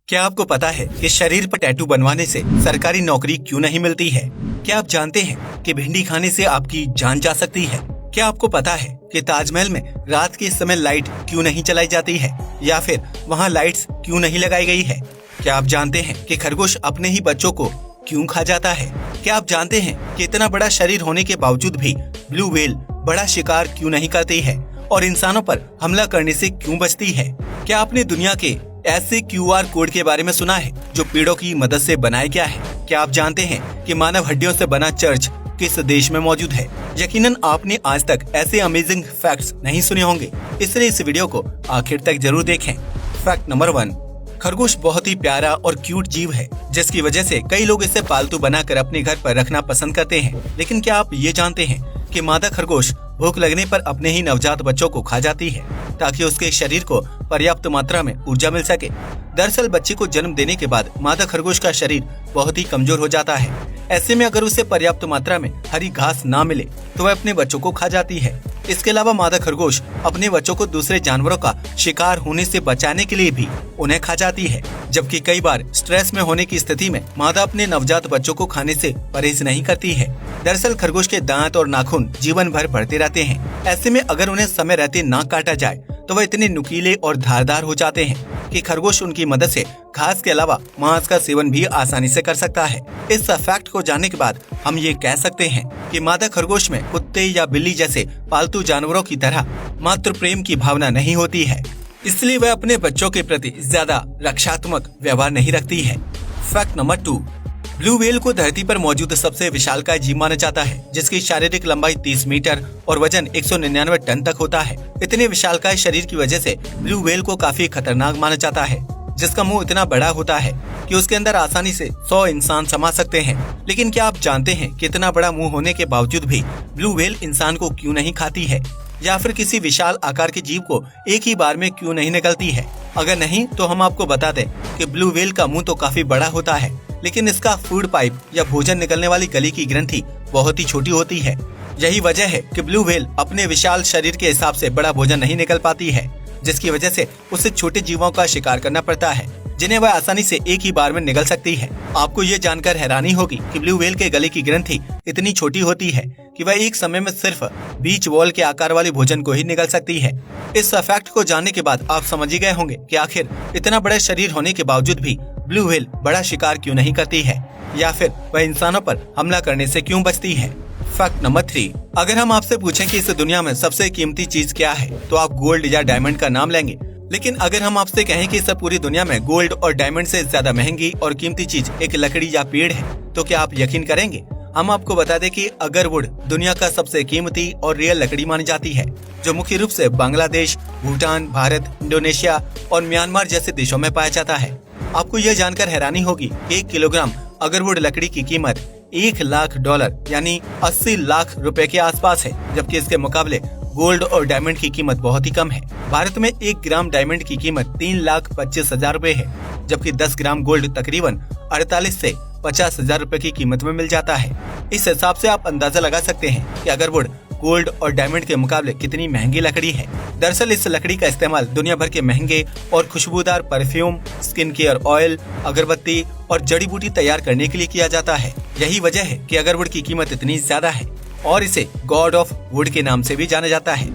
क्या आपको पता है कि शरीर पर टैटू बनवाने से सरकारी नौकरी क्यों नहीं मिलती है? क्या आप जानते हैं कि भिंडी खाने से आपकी जान जा सकती है? क्या आपको पता है कि ताजमहल में रात के समय लाइट क्यों नहीं चलाई जाती है या फिर वहाँ लाइट्स क्यों नहीं लगाई गई है? क्या आप जानते हैं कि खरगोश अपने ही बच्चों को क्यों खा जाता है? क्या आप जानते हैं कि इतना बड़ा शरीर होने के बावजूद भी ब्लू व्हेल बड़ा शिकार क्यों नहीं करती है और इंसानों पर हमला करने से क्यों बचती है? क्या आपने दुनिया के ऐसे QR कोड के बारे में सुना है जो पेड़ों की मदद से बनाया गया है? क्या आप जानते हैं कि मानव हड्डियों से बना चर्च किस देश में मौजूद है? यकीनन आपने आज तक ऐसे अमेजिंग फैक्ट्स नहीं सुने होंगे, इसलिए इस वीडियो को आखिर तक जरूर देखें। फैक्ट नंबर 1, खरगोश बहुत ही प्यारा और क्यूट जीव है, जिसकी वजह से कई लोग इसे पालतू बनाकर अपने घर पर रखना पसंद करते हैं। लेकिन क्या आप ये जानते हैं कि मादा खरगोश भूख लगने पर अपने ही नवजात बच्चों को खा जाती है ताकि उसके शरीर को पर्याप्त मात्रा में ऊर्जा मिल सके। दरअसल बच्चे को जन्म देने के बाद मादा खरगोश का शरीर बहुत ही कमजोर हो जाता है। ऐसे में अगर उसे पर्याप्त मात्रा में हरी घास ना मिले तो वह अपने बच्चों को खा जाती है। इसके अलावा मादा खरगोश अपने बच्चों को दूसरे जानवरों का शिकार होने से बचाने के लिए भी उन्हें खा जाती है, जबकि कई बार स्ट्रेस में होने की स्थिति में मादा अपने नवजात बच्चों को खाने से परहेज नहीं करती है। दरअसल खरगोश के दांत और नाखून जीवन भर बढ़ते रहते हैं। ऐसे में अगर उन्हें समय रहते ना काटा जाए तो वह इतने नुकीले और धारदार हो जाते हैं कि खरगोश उनकी मदद से घास के अलावा मांस का सेवन भी आसानी से कर सकता है। इस फैक्ट को जानने के बाद हम ये कह सकते हैं कि मादा खरगोश में कुत्ते या बिल्ली जैसे पालतू जानवरों की तरह मातृ प्रेम की भावना नहीं होती है, इसलिए वह अपने बच्चों के प्रति ज्यादा रक्षात्मक व्यवहार नहीं रखती है। फैक्ट नंबर 2, ब्लू व्हेल को धरती पर मौजूद सबसे विशालकाय जीव माना जाता है, जिसकी शारीरिक लंबाई 30 मीटर और वजन 199 टन तक होता है। इतने विशालकाय शरीर की वजह से ब्लू व्हेल को काफी खतरनाक माना जाता है, जिसका मुंह इतना बड़ा होता है कि उसके अंदर आसानी से 100 इंसान समा सकते हैं। लेकिन क्या आप जानते हैं कि इतना बड़ा मुंह होने के बावजूद भी ब्लू व्हेल इंसान को क्यों नहीं खाती है या फिर किसी विशाल आकार के जीव को एक ही बार में क्यों नहीं निगलती है? अगर नहीं तो हम आपको बता दें कि ब्लू व्हेल का मुंह तो काफी बड़ा होता है, लेकिन इसका फूड पाइप या भोजन निकलने वाली गली की ग्रंथि बहुत ही छोटी होती है। यही वजह है कि ब्लू व्हेल अपने विशाल शरीर के हिसाब से बड़ा भोजन नहीं निकल पाती है, जिसकी वजह से उसे छोटे जीवों का शिकार करना पड़ता है, जिन्हें वह आसानी से एक ही बार में निगल सकती है। आपको ये जानकर हैरानी होगी कि ब्लू व्हेल के गले की ग्रंथि इतनी छोटी होती है कि वह एक समय में सिर्फ बीच बॉल के आकार वाले भोजन को ही निगल सकती है। इस फैक्ट को जानने के बाद आप समझ ही गए होंगे कि आखिर इतना बड़ा शरीर होने के बावजूद भी ब्लू व्हेल बड़ा शिकार क्यों नहीं करती है या फिर वह इंसानों पर हमला करने से क्यों बचती है। फैक्ट नंबर 3, अगर हम आपसे पूछें कि इस दुनिया में सबसे कीमती चीज क्या है तो आप गोल्ड या डायमंड का नाम लेंगे। लेकिन अगर हम आपसे कहें कि इस पूरी दुनिया में गोल्ड और डायमंड से ज्यादा महंगी और कीमती चीज एक लकड़ी या पेड़ है तो क्या आप यकीन करेंगे? हम आपको बता दें कि अगरवुड दुनिया का सबसे कीमती और रियल लकड़ी मानी जाती है, जो मुख्य रूप से बांग्लादेश, भूटान, भारत, इंडोनेशिया और म्यांमार जैसे देशों में पाया जाता है। आपको यह जानकर हैरानी होगी कि 1 किलोग्राम अगरवुड लकड़ी की कीमत $1 लाख यानी 80 लाख रुपए के आसपास है, जबकि इसके मुकाबले गोल्ड और डायमंड की कीमत बहुत ही कम है। भारत में 1 ग्राम डायमंड की कीमत 3,25,000 रुपए है, जबकि 10 ग्राम गोल्ड तकरीबन 48 से 50,000 रुपए की कीमत में मिल जाता है। इस हिसाब से आप अंदाजा लगा सकते हैं कि अगरवुड गोल्ड और डायमंड के मुकाबले कितनी महंगी लकड़ी है। दरअसल इस लकड़ी का इस्तेमाल दुनिया भर के महंगे और खुशबूदार परफ्यूम, स्किन केयर ऑयल, अगरबत्ती और जड़ी बूटी तैयार करने के लिए किया जाता है। यही वजह है कि अगरवुड की कीमत इतनी ज्यादा है और इसे गॉड ऑफ वुड के नाम से भी जाना जाता है।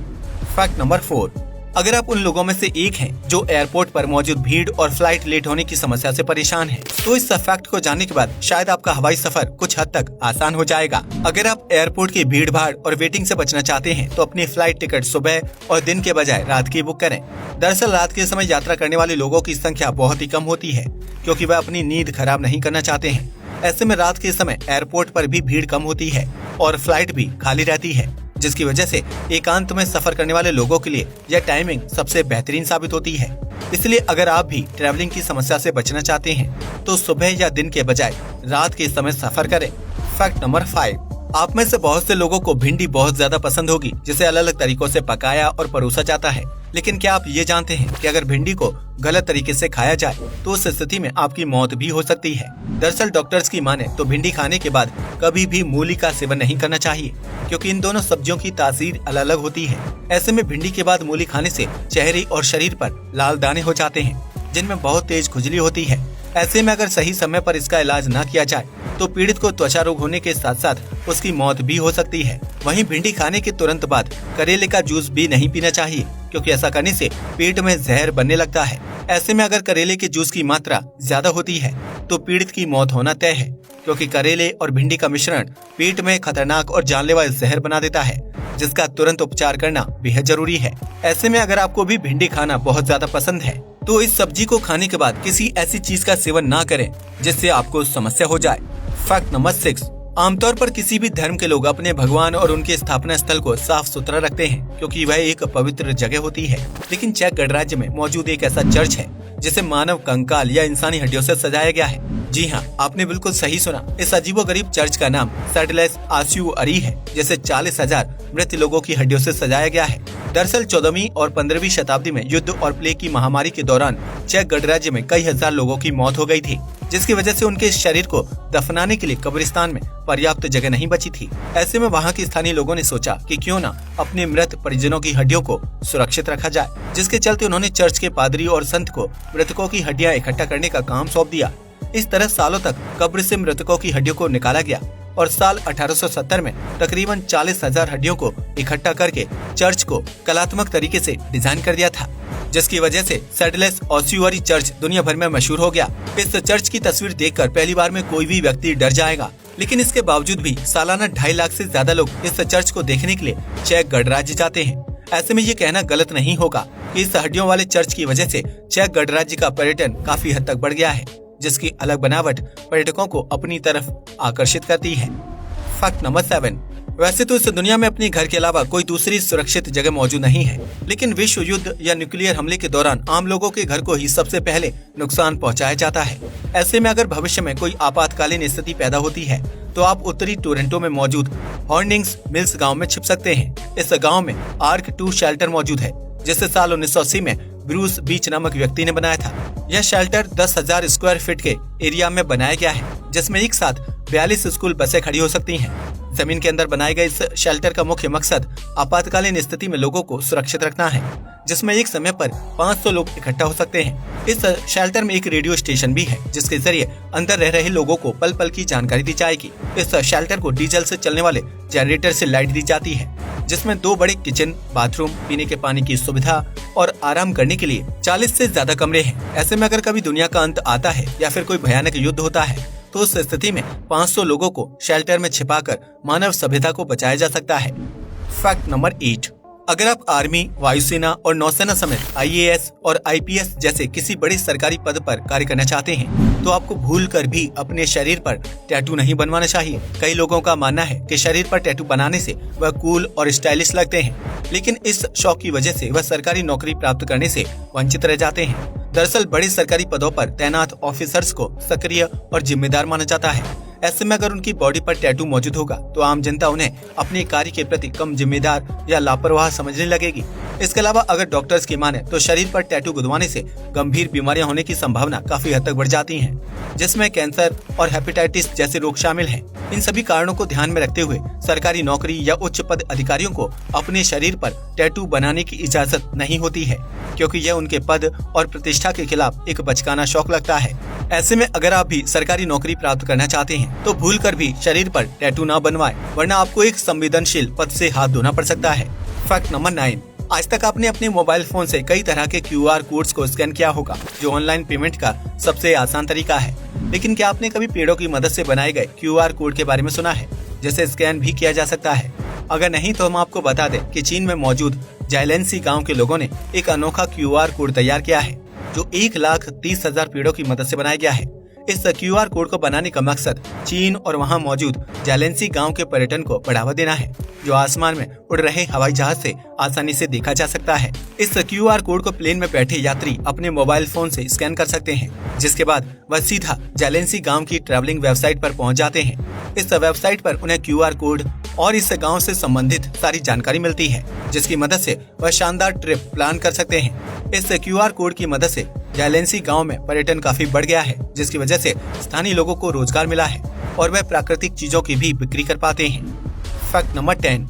फैक्ट नंबर 4, अगर आप उन लोगों में से एक हैं जो एयरपोर्ट पर मौजूद भीड़ और फ्लाइट लेट होने की समस्या से परेशान हैं, तो इस फैक्ट को जानने के बाद शायद आपका हवाई सफर कुछ हद तक आसान हो जाएगा। अगर आप एयरपोर्ट की भीड़ भाड़ और वेटिंग से बचना चाहते हैं तो अपनी फ्लाइट टिकट सुबह और दिन के बजाय रात की बुक करें। दरअसल रात के समय यात्रा करने वाले लोगों की संख्या बहुत ही कम होती है, क्योंकि वह अपनी नींद खराब नहीं करना चाहते हैं। ऐसे में रात के समय एयरपोर्ट पर भी भीड़ कम होती है और फ्लाइट भी खाली रहती है, जिसकी वजह से एकांत में सफर करने वाले लोगों के लिए यह टाइमिंग सबसे बेहतरीन साबित होती है। इसलिए अगर आप भी ट्रैवलिंग की समस्या से बचना चाहते हैं तो सुबह या दिन के बजाय रात के समय सफर करें। फैक्ट नंबर 5, आप में से बहुत से लोगों को भिंडी बहुत ज्यादा पसंद होगी, जिसे अलग अलग तरीकों से पकाया और परोसा जाता है। लेकिन क्या आप ये जानते हैं कि अगर भिंडी को गलत तरीके से खाया जाए तो उस स्थिति में आपकी मौत भी हो सकती है। दरअसल डॉक्टर्स की माने तो भिंडी खाने के बाद कभी भी मूली का सेवन नहीं करना चाहिए, क्योंकि इन दोनों सब्जियों की तासीर अलग अलग होती है। ऐसे में भिंडी के बाद मूली खाने से चेहरे और शरीर पर लाल दाने हो जाते हैं, जिनमें बहुत तेज खुजली होती है। ऐसे में अगर सही समय पर इसका इलाज न किया जाए तो पीड़ित को त्वचा रोग होने के साथ साथ उसकी मौत भी हो सकती है। वहीं भिंडी खाने के तुरंत बाद करेले का जूस भी नहीं पीना चाहिए, क्योंकि ऐसा करने से पेट में जहर बनने लगता है। ऐसे में अगर करेले के जूस की मात्रा ज्यादा होती है तो पीड़ित की मौत होना तय है, क्योंकि करेले और भिंडी का मिश्रण पेट में खतरनाक और जानलेवा जहर बना देता है, जिसका तुरंत उपचार करना बेहद जरूरी है। ऐसे में अगर आपको भी भिंडी खाना बहुत ज्यादा पसंद है तो इस सब्जी को खाने के बाद किसी ऐसी चीज का सेवन ना करें जिससे आपको समस्या हो जाए। फैक्ट नंबर 6, आमतौर पर किसी भी धर्म के लोग अपने भगवान और उनके स्थापना स्थल को साफ सुथरा रखते हैं, क्योंकि वह एक पवित्र जगह होती है। लेकिन चेक गणराज्य में मौजूद एक ऐसा चर्च है जिसे मानव कंकाल या इंसानी हड्डियों से सजाया गया है। जी हाँ, आपने बिल्कुल सही सुना। इस अजीबोगरीब चर्च का नाम सैडलेस ऑस्यूअरी है, जिसे 40,000 मृत लोगों की हड्डियों से सजाया गया है। दरअसल 14वीं और 15वीं शताब्दी में युद्ध और प्लेग की महामारी के दौरान चेक गणराज्य में कई हजार लोगों की मौत हो गई थी, जिसकी वजह से उनके शरीर को दफनाने के लिए कब्रिस्तान में पर्याप्त जगह नहीं बची थी। ऐसे में वहाँ के स्थानीय लोगों ने सोचा कि क्यों न अपने मृत परिजनों की हड्डियों को सुरक्षित रखा जाए, जिसके चलते उन्होंने चर्च के पादरी और संत को मृतकों की हड्डियां इकट्ठा करने का काम सौंप दिया। इस तरह सालों तक कब्र से मृतकों की हड्डियों को निकाला गया और साल 1870 में तकरीबन 40,000 हड्डियों को इकट्ठा करके चर्च को कलात्मक तरीके से डिजाइन कर दिया था, जिसकी वजह से सैडलेस ऑस्यूअरी चर्च दुनिया भर में मशहूर हो गया। इस चर्च की तस्वीर देखकर पहली बार में कोई भी व्यक्ति डर जाएगा, लेकिन इसके बावजूद भी सालाना 2.5 लाख से ज्यादा लोग इस चर्च को देखने के लिए चेक गणराज्य जाते हैं। ऐसे में ये कहना गलत नहीं होगा कि इस हड्डियों वाले चर्च की वजह से चेक गणराज्य का पर्यटन काफी हद तक बढ़ गया है, जिसकी अलग बनावट पर्यटकों को अपनी तरफ आकर्षित करती है। फैक्ट नंबर 7, वैसे तो इस दुनिया में अपने घर के अलावा कोई दूसरी सुरक्षित जगह मौजूद नहीं है, लेकिन विश्व युद्ध या न्यूक्लियर हमले के दौरान आम लोगों के घर को ही सबसे पहले नुकसान पहुंचाया जाता है। ऐसे में अगर भविष्य में कोई आपातकालीन स्थिति पैदा होती है तो आप उत्तरी टोरंटो में मौजूद हॉर्डिंग्स मिल्स गाँव में छिप सकते हैं। इस गाँव में आर्क 2 शेल्टर मौजूद है, जिसे साल 1980 में ब्रूस बीच नामक व्यक्ति ने बनाया था। यह शेल्टर 10,000 स्क्वायर फीट के एरिया में बनाया गया है, जिसमें एक साथ 42 स्कूल बसें खड़ी हो सकती हैं। जमीन के अंदर बनाए गए इस शेल्टर का मुख्य मकसद आपातकालीन स्थिति में लोगों को सुरक्षित रखना है, जिसमें एक समय पर 500 लोग इकट्ठा हो सकते हैं। इस शेल्टर में एक रेडियो स्टेशन भी है, जिसके जरिए अंदर रह रहे लोगों को पल पल की जानकारी दी जाएगी। इस शेल्टर को डीजल से चलने वाले जनरेटर से लाइट दी जाती है, जिसमें 2 बड़े किचन, बाथरूम, पीने के पानी की सुविधा और आराम करने के लिए 40 से ज्यादा कमरे हैं। ऐसे में अगर कभी दुनिया का अंत आता है या फिर कोई भयानक युद्ध होता है तो उस स्थिति में 500 लोगों को शेल्टर में छिपाकर मानव सभ्यता को बचाया जा सकता है। फैक्ट नंबर 8, अगर आप आर्मी, वायुसेना और नौसेना समेत IAS और IPS जैसे किसी बड़े सरकारी पद पर कार्य करना चाहते हैं तो आपको भूलकर भी अपने शरीर पर टैटू नहीं बनवाना चाहिए। कई लोगों का मानना है कि शरीर पर टैटू बनाने से वह कूल और स्टाइलिश लगते हैं, लेकिन इस शौक की वजह से वह सरकारी नौकरी प्राप्त करने से वंचित रह जाते हैं। दरअसल बड़े सरकारी पदों पर तैनात ऑफिसर्स को सक्रिय और जिम्मेदार माना जाता है। ऐसे में अगर उनकी बॉडी पर टैटू मौजूद होगा तो आम जनता उन्हें अपने कार्य के प्रति कम जिम्मेदार या लापरवाह समझने लगेगी। इसके अलावा अगर डॉक्टर्स की माने तो शरीर पर टैटू गुदवाने से गंभीर बीमारियां होने की संभावना काफी हद तक बढ़ जाती है, जिसमें कैंसर और हेपेटाइटिस जैसे रोग शामिल हैं। इन सभी कारणों को ध्यान में रखते हुए सरकारी नौकरी या उच्च पद अधिकारियों को अपने शरीर पर टैटू बनाने की इजाजत नहीं होती है, क्योंकि यह उनके पद और प्रतिष्ठा के खिलाफ एक बचकाना शौक लगता है। ऐसे में अगर आप भी सरकारी नौकरी प्राप्त करना चाहते हैं तो भूलकर भी शरीर पर टैटू ना बनवाएं, वरना आपको एक संवेदनशील पद से हाथ धोना पड़ सकता है। फैक्ट नंबर 9, आज तक आपने अपने मोबाइल फोन से कई तरह के QR कोड्स को स्कैन किया होगा, जो ऑनलाइन पेमेंट का सबसे आसान तरीका है। लेकिन क्या आपने कभी पेड़ों की मदद से बनाए गए QR कोड के बारे में सुना है, जिसे स्कैन भी किया जा सकता है? अगर नहीं तो हम आपको बता दें कि चीन में मौजूद जाइलेंसी गाँव के लोगों ने एक अनोखा QR कोड तैयार किया है, जो 1,30,000 पेड़ों की मदद से बनाया गया है। इस QR कोड को बनाने का मकसद चीन और वहां मौजूद जाइलेंसी गांव के पर्यटन को बढ़ावा देना है, जो आसमान में उड़ रहे हवाई जहाज से आसानी से देखा जा सकता है। इस QR कोड को प्लेन में बैठे यात्री अपने मोबाइल फोन से स्कैन कर सकते हैं, जिसके बाद वह सीधा जाइलेंसी गांव की ट्रैवलिंग वेबसाइट पर पहुंच जाते हैं। इस वेबसाइट पर उन्हें QR कोड और इस गांव से संबंधित सारी जानकारी मिलती है, जिसकी मदद से वह शानदार ट्रिप प्लान कर सकते हैं। इस QR कोड की मदद से जाइलेंसी गांव में पर्यटन काफी बढ़ गया है, जिसकी वजह से स्थानीय लोगों को रोजगार मिला है और वह प्राकृतिक चीजों की भी बिक्री कर पाते हैं। फैक्ट नंबर 10,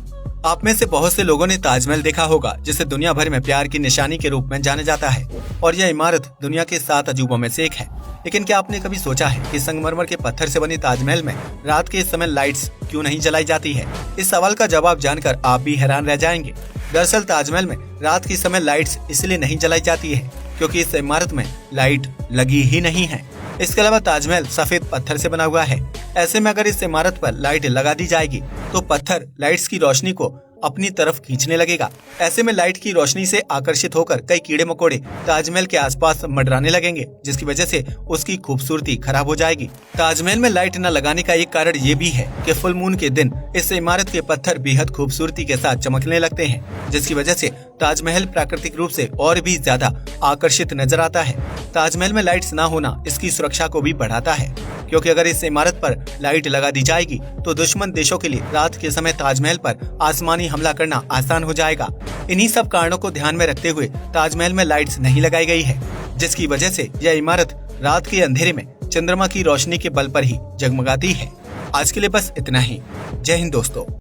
आप में से बहुत से लोगों ने ताजमहल देखा होगा, जिसे दुनिया भर में प्यार की निशानी के रूप में जाना जाता है और यह इमारत दुनिया के 7 अजूबों में से एक है। लेकिन क्या आपने कभी सोचा है कि संगमरमर के पत्थर से बनी ताजमहल में रात के समय लाइट्स क्यों नहीं जलाई जाती है? इस सवाल का जवाब जानकर आप भी हैरान रह जाएंगे। दरअसल ताजमहल में रात के समय लाइट्स इसलिए नहीं जलाई जाती है क्योंकि इस इमारत में लाइट लगी ही नहीं है। इसके अलावा ताजमहल सफेद पत्थर से बना हुआ है। ऐसे में अगर इस इमारत पर लाइट लगा दी जाएगी तो पत्थर लाइट्स की रोशनी को अपनी तरफ खींचने लगेगा। ऐसे में लाइट की रोशनी से आकर्षित होकर कई कीड़े मकोड़े ताजमहल के आसपास मंडराने लगेंगे, जिसकी वजह से उसकी खूबसूरती खराब हो जाएगी। ताजमहल में लाइट न लगाने का एक कारण ये भी है कि फुल मून के दिन इस इमारत के पत्थर बेहद खूबसूरती के साथ चमकने लगते हैं, जिसकी वजह से ताजमहल प्राकृतिक रूप से और भी ज्यादा आकर्षित नजर आता है। ताजमहल में लाइट्स न होना इसकी सुरक्षा को भी बढ़ाता है, क्योंकि अगर इस इमारत पर लाइट लगा दी जाएगी तो दुश्मन देशों के लिए रात के समय ताजमहल पर आसमानी हमला करना आसान हो जाएगा। इन्हीं सब कारणों को ध्यान में रखते हुए ताजमहल में लाइट्स नहीं लगाई गई है, जिसकी वजह से यह इमारत रात के अंधेरे में चंद्रमा की रोशनी के बल पर ही जगमगाती है। आज के लिए बस इतना ही। जय हिंद दोस्तों।